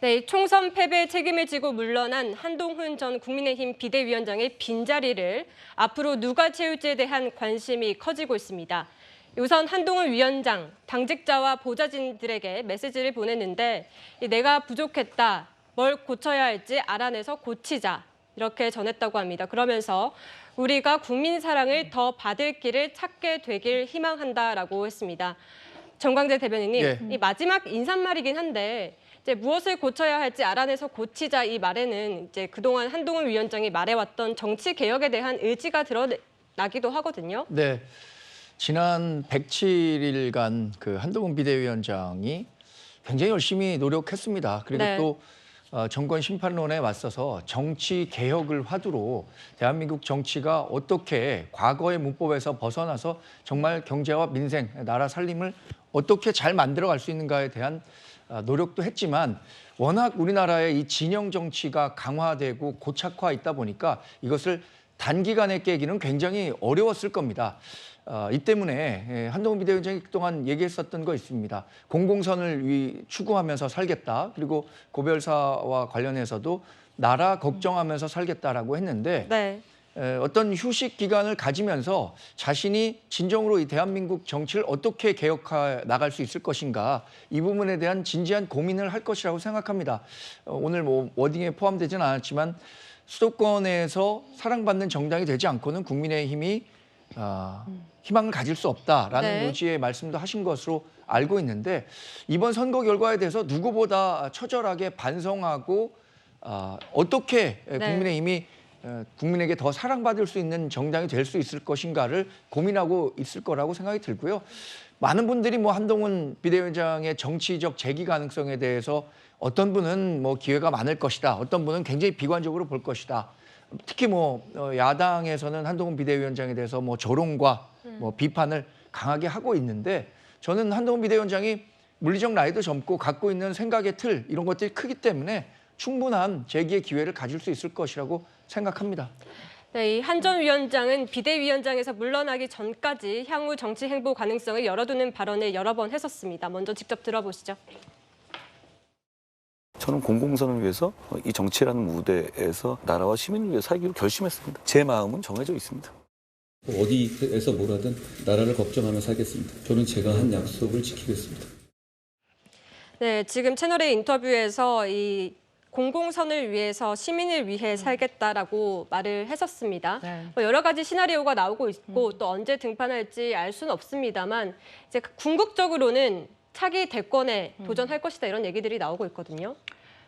네, 총선 패배 책임을 지고 물러난 한동훈 전 국민의힘 비대위원장의 빈자리를 앞으로 누가 채울지에 대한 관심이 커지고 있습니다. 우선 한동훈 위원장, 당직자와 보좌진들에게 메시지를 보냈는데 내가 부족했다, 뭘 고쳐야 할지 알아내서 고치자 이렇게 전했다고 합니다. 그러면서 우리가 국민 사랑을 더 받을 길을 찾게 되길 희망한다라고 했습니다. 정광재 대변인님, 예. 이 마지막 인사말이긴 한데 이제 무엇을 고쳐야 할지 알아내서 고치자 이 말에는 이제 그동안 한동훈 위원장이 말해왔던 정치 개혁에 대한 의지가 드러나기도 하거든요. 네, 지난 107일간 그 한동훈 비대위원장이 굉장히 열심히 노력했습니다. 그리고 네. 또 정권 심판론에 맞서서 정치 개혁을 화두로 대한민국 정치가 어떻게 과거의 문법에서 벗어나서 정말 경제와 민생, 나라 살림을 어떻게 잘 만들어갈 수 있는가에 대한 노력도 했지만 워낙 우리나라의 이 진영 정치가 강화되고 고착화 있다 보니까 이것을 단기간에 깨기는 굉장히 어려웠을 겁니다. 이 때문에 한동훈 비대위원장이 그동안 얘기했었던 거 있습니다. 공공선을 추구하면서 살겠다. 그리고 고별사와 관련해서도 나라 걱정하면서 살겠다라고 했는데 네. 어떤 휴식 기간을 가지면서 자신이 진정으로 이 대한민국 정치를 어떻게 개혁해 나갈 수 있을 것인가 이 부분에 대한 진지한 고민을 할 것이라고 생각합니다. 오늘 뭐 워딩에 포함되지는 않았지만 수도권에서 사랑받는 정당이 되지 않고는 국민의힘이 희망을 가질 수 없다라는 네. 요지의 말씀도 하신 것으로 알고 있는데 이번 선거 결과에 대해서 누구보다 처절하게 반성하고 어떻게 네. 국민의힘이 국민에게 더 사랑받을 수 있는 정당이 될 수 있을 것인가를 고민하고 있을 거라고 생각이 들고요. 많은 분들이 뭐 한동훈 비대위원장의 정치적 재기 가능성에 대해서 어떤 분은 뭐 기회가 많을 것이다. 어떤 분은 굉장히 비관적으로 볼 것이다. 특히 뭐 야당에서는 한동훈 비대위원장에 대해서 뭐 조롱과 뭐 비판을 강하게 하고 있는데 저는 한동훈 비대위원장이 물리적 나이도 젊고 갖고 있는 생각의 틀 이런 것들이 크기 때문에 충분한 재기의 기회를 가질 수 있을 것이라고 생각합니다. 네, 이 한 전 위원장은 비대위원장에서 물러나기 전까지 향후 정치 행보 가능성을 열어두는 발언을 여러 번 했었습니다. 먼저 직접 들어보시죠. 저는 공공선을 위해서 이 정치라는 무대에서 나라와 시민을 위해 살기로 결심했습니다. 제 마음은 정해져 있습니다. 어디에서 뭘 하든 나라를 걱정하며 살겠습니다. 저는 제가 한 약속을 지키겠습니다. 네, 지금 채널의 인터뷰에서 이 공공선을 위해서 시민을 위해 살겠다라고 말을 했었습니다. 네. 뭐 여러 가지 시나리오가 나오고 있고 또 언제 등판할지 알 수는 없습니다만 이제 궁극적으로는 차기 대권에 도전할 것이다 이런 얘기들이 나오고 있거든요.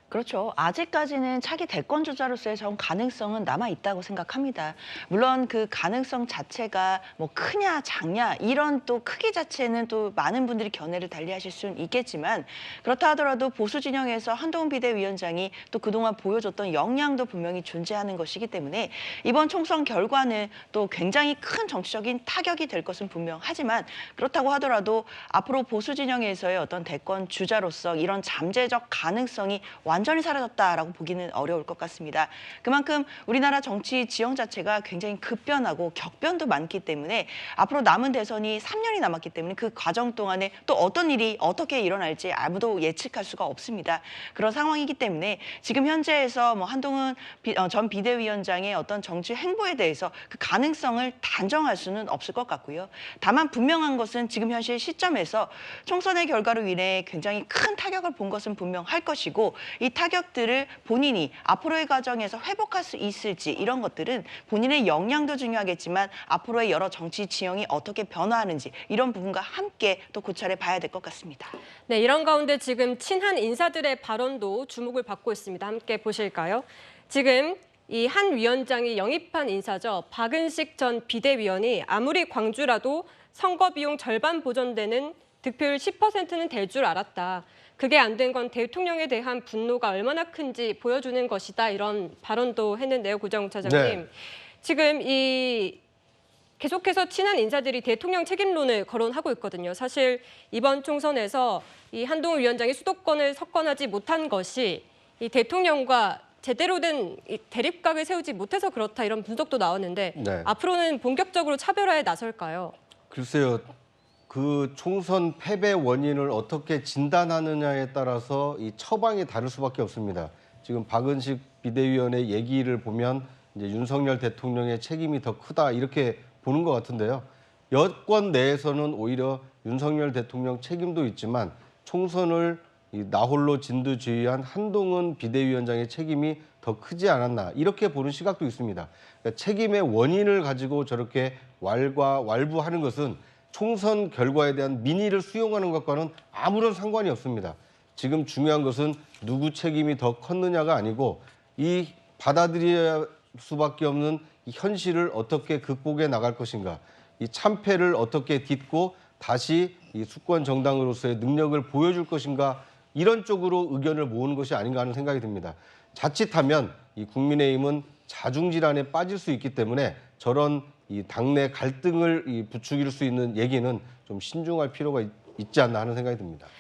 그렇죠. 아직까지는 차기 대권 주자로서의 전 가능성은 남아 있다고 생각합니다. 물론 그 가능성 자체가 뭐 크냐 작냐 이런 또 크기 자체는 또 많은 분들이 견해를 달리하실 수는 있겠지만 그렇다 하더라도 보수 진영에서 한동훈 비대위원장이 또 그동안 보여줬던 역량도 분명히 존재하는 것이기 때문에 이번 총선 결과는 또 굉장히 큰 정치적인 타격이 될 것은 분명하지만 그렇다고 하더라도 앞으로 보수 진영에서의 어떤 대권 주자로서 이런 잠재적 가능성이 완전히 사라졌다라고 보기는 어려울 것 같습니다. 그만큼 우리나라 정치 지형 자체가 굉장히 급변하고 격변도 많기 때문에 앞으로 남은 대선이 3년이 남았기 때문에 그 과정 동안에 또 어떤 일이 어떻게 일어날지 아무도 예측할 수가 없습니다. 그런 상황이기 때문에 지금 현재에서 뭐 한동훈 전 비대위원장의 어떤 정치 행보에 대해서 그 가능성을 단정할 수는 없을 것 같고요. 다만 분명한 것은 지금 현실 시점에서 총선의 결과로 인해 굉장히 큰 타격을 본 것은 분명할 것이고 이 타격들을 본인이 앞으로의 과정에서 회복할 수 있을지 이런 것들은 본인의 역량도 중요하겠지만 앞으로의 여러 정치 지형이 어떻게 변화하는지 이런 부분과 함께 또 고찰해 봐야 될 것 같습니다. 네, 이런 가운데 지금 친한 인사들의 발언도 주목을 받고 있습니다. 함께 보실까요? 지금 이 한 위원장이 영입한 인사죠. 박은식 전 비대위원이 아무리 광주라도 선거 비용 절반 보전되는 득표율 10%는 될 줄 알았다. 그게 안 된 건 대통령에 대한 분노가 얼마나 큰지 보여주는 것이다. 이런 발언도 했는데요, 구정 차장님. 네. 지금 이 계속해서 친한 인사들이 대통령 책임론을 거론하고 있거든요. 사실 이번 총선에서 이 한동훈 위원장이 수도권을 석권하지 못한 것이 이 대통령과 제대로 된 이 대립각을 세우지 못해서 그렇다 이런 분석도 나왔는데 네. 앞으로는 본격적으로 차별화에 나설까요? 글쎄요. 그 총선 패배 원인을 어떻게 진단하느냐에 따라서 이 처방이 다를 수밖에 없습니다. 지금 박은식 비대위원의 얘기를 보면 이제 윤석열 대통령의 책임이 더 크다 이렇게 보는 것 같은데요. 여권 내에서는 오히려 윤석열 대통령 책임도 있지만 총선을 나홀로 진두지휘한 한동훈 비대위원장의 책임이 더 크지 않았나 이렇게 보는 시각도 있습니다. 그러니까 책임의 원인을 가지고 저렇게 왈부하는 것은 총선 결과에 대한 민의를 수용하는 것과는 아무런 상관이 없습니다. 지금 중요한 것은 누구 책임이 더 컸느냐가 아니고 이 받아들여야 수밖에 없는 이 현실을 어떻게 극복해 나갈 것인가, 이 참패를 어떻게 딛고 다시 이 수권 정당으로서의 능력을 보여줄 것인가, 이런 쪽으로 의견을 모으는 것이 아닌가 하는 생각이 듭니다. 자칫하면 이 국민의힘은 자중질환에 빠질 수 있기 때문에 저런 이 당내 갈등을 부추길 수 있는 얘기는 좀 신중할 필요가 있지 않나 하는 생각이 듭니다.